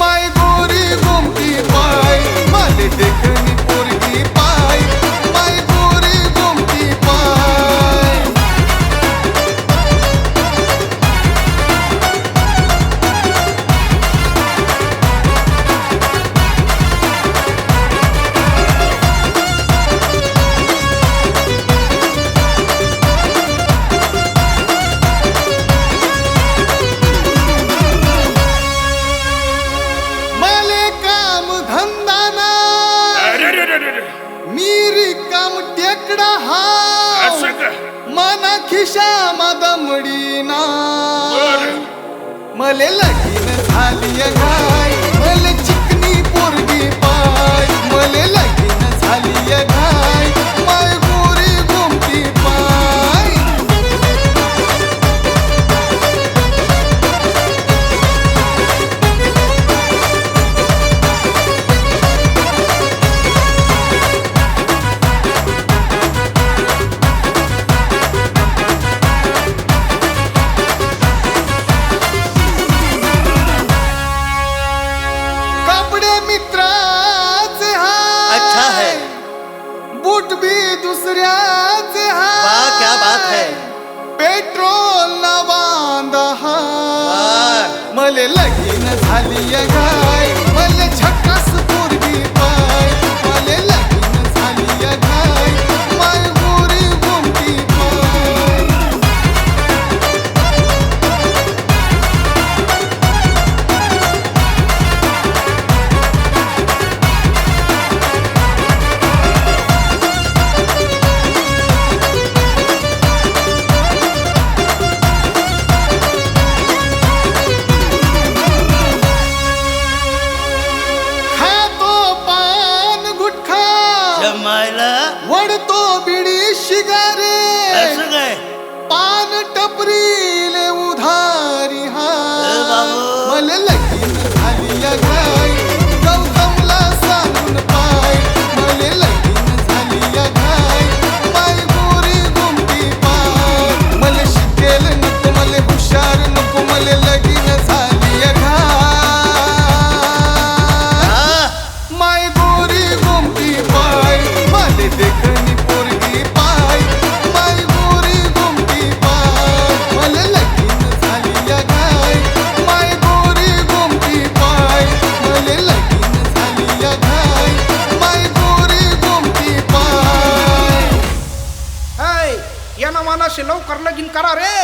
माय गोरी गोमती पाय माले देखनी पोरगी पाय माय गोरी गोमती पाय मीरी काम टेकडा हा मना खिशा दमडी ना मले लगीन झाली घाय मले चिकनी पोरगी पाय मले लगीन झाली घाय माय गोरी गोमती पाय मित्राचे हाय अच्छा है बूट भी दुसऱ्याचे हाय वाह क्या बात है पेट्रोल ना बांधा हाय मले लगीन झाली घाय मले झकास पोरगी पाय मले लगीन झाली घाय माय गोरी गोमती पाय जमायला वडतो बिडी शिगारे असं काय पान टपरीले उधारी हा मले लगीन झाली घाय गौतमला सांगून पाय मले लगीन झाली घाय माय गोरी गोमती पाय मले शिकेल नको मले हुशार नको मले लगीन झाली घाय माय गोरी गोमती पाय माले देखनी पोरगी पाय माय गोरी गोमती पाय मले लगीन झाली घाय माय गोरी गोमती पाय मले लगीन झाली घाय माय गोरी गोमती पाय या ना मानाशी लवकर लगीन करा रे.